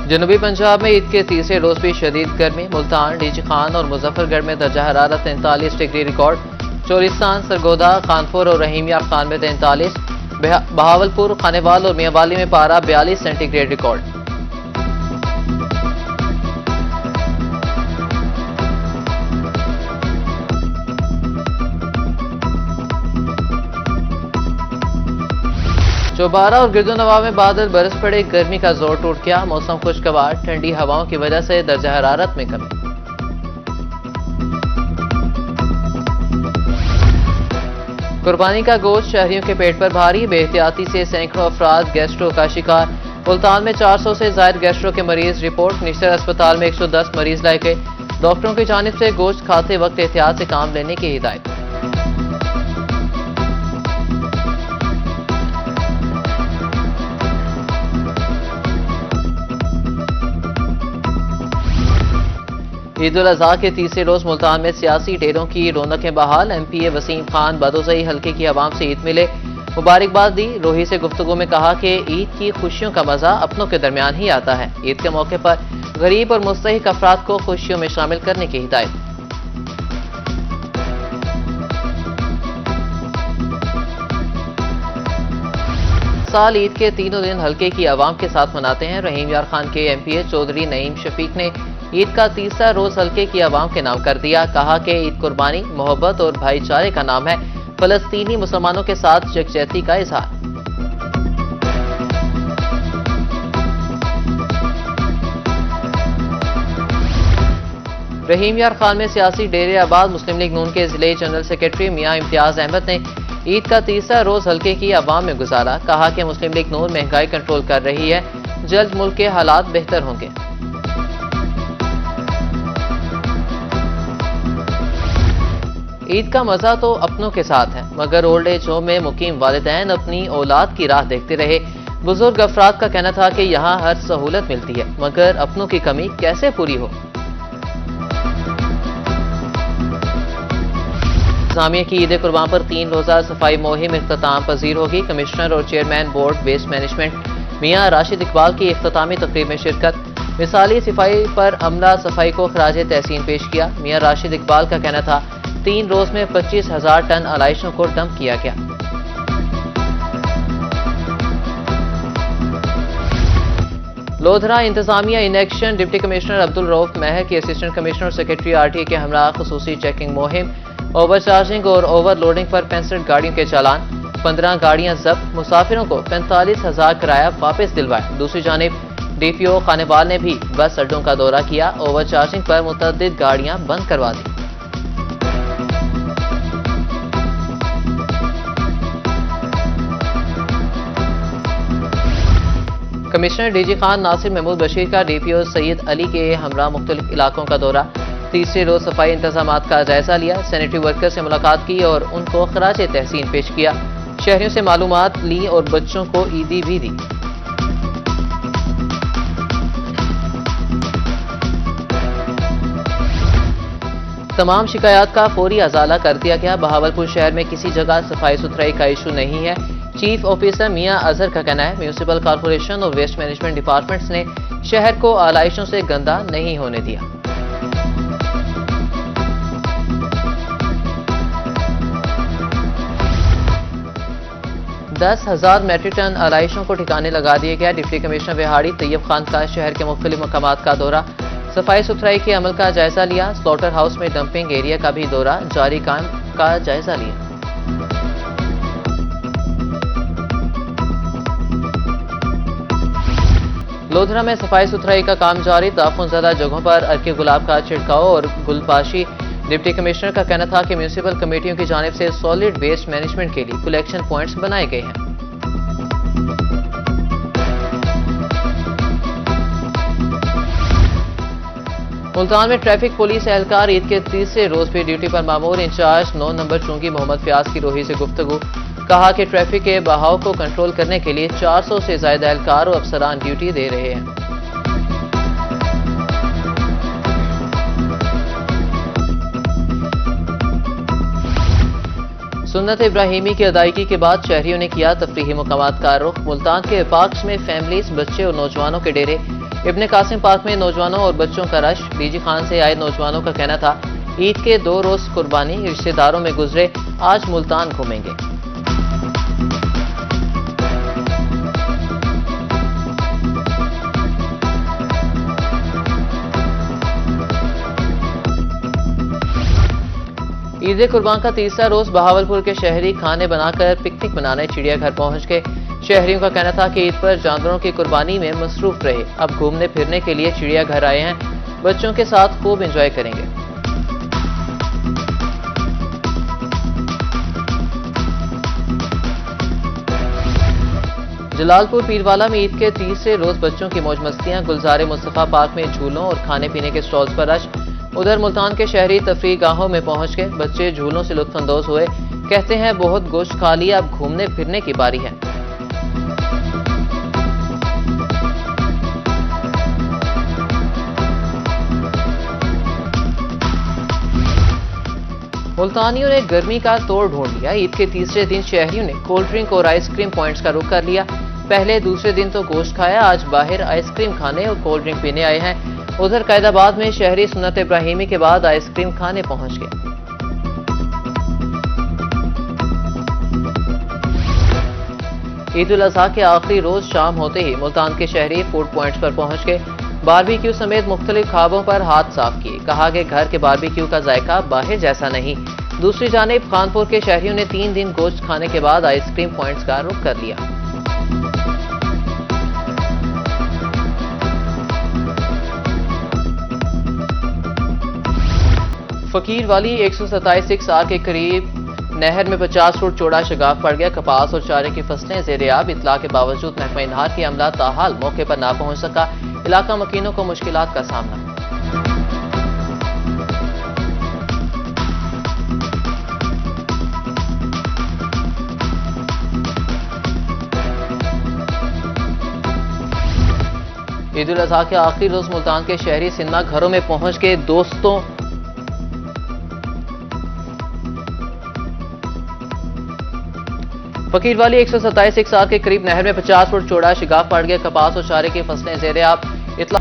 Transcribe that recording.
जनूबी पंजाब में ईद के तीसरे रोज भी शदीद गर्मी। मुल्तान, डीजी खान और मुजफ्फरगढ़ में दर्जा हरारत 43 डिग्री रिकॉर्ड। चोलिस्तान, सरगोदा, खानपुर और रहीमिया खान में 43। बहावलपुर, खानेवाल और मियांवाली में पारा 42 सेंटीग्रेड रिकॉर्ड। चौबारा और गिरदोनवा में बादल बरस पड़े, गर्मी का जोर टूट गया। मौसम खुशगवार, ठंडी हवाओं की वजह से दर्जा हरारत में कमी। कुर्बानी का गोश्त शहरियों के पेट पर भारी, बेहतियाती से सैकड़ों अफराद गैस्ट्रो का शिकार। मुल्तान में 400 से ज्यादा गैस्ट्रो के मरीज रिपोर्ट। निश्तर अस्पताल में 110 मरीज लाए गए। डॉक्टरों की जानिब से गोश्त खाते वक्त एहतियात से काम लेने की हिदायत। ईद उल अजहा के तीसरे रोज मुल्तान में सियासी डेरों की रौनकें बहाल। एमपीए वसीम खान बदोजई हल्के की आवाम से ईद मिले, मुबारकबाद दी। रोही से गुफ्तगू में कहा कि ईद की खुशियों का मजा अपनों के दरमियान ही आता है। ईद के मौके पर गरीब और मुस्तहिक अफराद को खुशियों में शामिल करने की हिदायत। साल ईद के तीनों दिन हल्के की आवाम के साथ मनाते हैं। रहीम यार खान के एमपीए चौधरी नईम शफीक ने ईद का तीसरा रोज हल्के की आवाम के नाम कर दिया। कहा कि ईद कुर्बानी, मोहब्बत और भाईचारे का नाम है। फलस्तीनी मुसलमानों के साथ यकजहती का इजहार। रहीम यार खान में सियासी डेरे आबाद। मुस्लिम लीग नून के जिले जनरल सेक्रेटरी मियां इम्तियाज अहमद ने ईद का तीसरा रोज हल्के की आवाम में गुजारा। कहा कि मुस्लिम लीग नून महंगाई कंट्रोल कर रही है, जल्द मुल्क के हालात बेहतर होंगे। ईद का मजा तो अपनों के साथ है, मगर ओल्ड एज होम में मुकीम वालिदैन अपनी औलाद की राह देखते रहे। बुजुर्ग अफराद का कहना था कि यहाँ हर सहूलत मिलती है, मगर अपनों की कमी कैसे पूरी हो। इंतजामिया की ईद कुर्बान पर 3 रोजा सफाई मुहिम इख्तिताम पजीर होगी। कमिश्नर और चेयरमैन बोर्ड वेस्ट मैनेजमेंट मियां राशिद इकबाल की इख्तितामी तकरीब में शिरकत। मिसाली सफाई पर अमला सफाई को खराज तहसीन पेश किया। मियां राशिद इकबाल का कहना था 3 रोज में 25,000 टन आलाइशों को डंप किया गया। लोधरा इंतजामिया in action. Deputy commissioner Abdul Rauf Mahar की असिस्टेंट कमिश्नर सेक्रेटरी आरटीए के हमरा खुसूसी चेकिंग मुहिम। ओवर चार्जिंग और ओवरलोडिंग पर 65 गाड़ियों के चालान, 15 गाड़ियां जब्त। मुसाफिरों को 45,000 किराया वापस दिलवाया। दूसरी जानिब डीपीओ खानेवाल ने भी बस अड्डों का दौरा किया। ओवर चार्जिंग पर मुतअद्दिद गाड़ियां बंद करवा दी। कमिश्नर डीजी खान नासिर महमूद बशीर का डीपीओ सैयद अली के हमरा मुख्तलिफ इलाकों का दौरा। तीसरे रोज सफाई इंतजामात का जायजा लिया। सैनिटरी वर्कर से मुलाकात की और उनको खराज तहसीन पेश किया। शहरियों से मालूमात ली और बच्चों को ईदी भी दी। तमाम शिकायत का फौरी अजाला कर दिया गया। बहावलपुर शहर में किसी जगह सफाई सुथराई का इशू नहीं है। चीफ ऑफिसर मियां अजहर का कहना है म्यूनिसिपल कॉर्पोरेशन और वेस्ट मैनेजमेंट डिपार्टमेंट्स ने शहर को आलाइशों से गंदा नहीं होने दिया। दस 10,000 मैट्रिक टन आलाइशों को ठिकाने लगा दिए गया। डिप्टी कमिश्नर बिहाड़ी तैयब खान का शहर के मुख्तलिफ मकामात का दौरा। सफाई सुथराई के अमल का जायजा लिया। स्लॉटर हाउस में डंपिंग एरिया का भी दौरा जारी काम का जायजा लिया। लोधरा में सफाई सुथराई का काम जारी। ताफुन ज़्यादा जगहों पर अर्के गुलाब का छिड़काव और गुलपाशी। डिप्टी कमिश्नर का कहना था कि म्यूनिसिपल कमेटियों की जानिब से सॉलिड वेस्ट मैनेजमेंट के लिए कलेक्शन पॉइंट्स बनाए गए हैं। मुल्तान में ट्रैफिक पुलिस एहलकार ईद के तीसरे रोज भी ड्यूटी पर मामूर। इंचार्ज 9 नंबर चौकी मोहम्मद फयाज की रोही से गुफ्तगू। कहा कि ट्रैफिक के बहाव को कंट्रोल करने के लिए 400 से ज्यादा एहलकार और अफसरान ड्यूटी दे रहे हैं। सुन्नत इब्राहिमी की अदायगी के बाद शहरियों ने किया तफरीही मुकामात का रुख। मुल्तान के पार्क्स में फैमिलीज, बच्चे और नौजवानों के डेरे। इब्ने कासिम पार्क में नौजवानों और बच्चों का रश। डीजी खान से आए नौजवानों का कहना था, ईद के 2 रोज कुर्बानी रिश्तेदारों में गुजरे, आज मुल्तान घूमेंगे। ईद कुर्बान का तीसरा रोज बहावलपुर के शहरी खाने बनाकर पिकनिक मनाने चिड़ियाघर पहुंच गए। शहरियों का कहना था कि ईद पर जानवरों की कुर्बानी में मसरूफ रहे, अब घूमने फिरने के लिए चिड़ियाघर आए हैं, बच्चों के साथ खूब एंजॉय करेंगे। जलालपुर पीरवाला में ईद के तीसरे रोज बच्चों की मौज मस्तियां। गुलजार मुस्तफा पार्क में झूलों और खाने पीने के स्टॉल्स पर रश। उधर मुल्तान के शहरी तफरीह गाहों में पहुंच गए, बच्चे झूलों से लुत्फानंदोज हुए, कहते हैं बहुत गोश्त खा लिया, अब घूमने फिरने की बारी है। मुल्तानियों ने गर्मी का तोड़ ढूंढ लिया। ईद के तीसरे दिन शहरियों ने कोल्ड ड्रिंक और आइसक्रीम पॉइंट्स का रुख कर लिया। पहले दूसरे दिन तो गोश्त खाया, आज बाहर आइसक्रीम खाने और कोल्ड ड्रिंक पीने आए हैं। उधर कैदाबाद में शहरी सुन्नत इब्राहिमी के बाद आइसक्रीम खाने पहुंच गए। ईद उल अजहा के आखिरी रोज शाम होते ही मुल्तान के शहरी फूड पॉइंट्स पर पहुंच गए। बारबेक्यू समेत मुख्तलिफ खाबों पर हाथ साफ किए। कहा कि घर के बारबेक्यू का जायका बाहर जैसा नहीं। दूसरी जानिब खानपुर के शहरियों ने 3 दिन गोश्त खाने के बाद आइसक्रीम पॉइंट्स का रुख कर लिया। फकीर वाली 127 आर के करीब नहर में 50 फुट चौड़ा शगाफ पड़ गया। कपास और चारे की फसलें ज़ेर-ए-आब। इत्तला के बावजूद महकमा इंदहार की अमला ताहाल मौके पर ना पहुंच सका। इलाका मकीनों को मुश्किलात का सामना। ईद उल अजहा के आखिरी रोज मुल्तान के शहरी सिन्ना घरों में पहुंच के दोस्तों फकीर वाली 127 आर के करीब नहर में 50 फुट चौड़ा शिगाफ पड़ गया। कपास और चारे की फसलें ज़ेर-ए-आब। इत्तला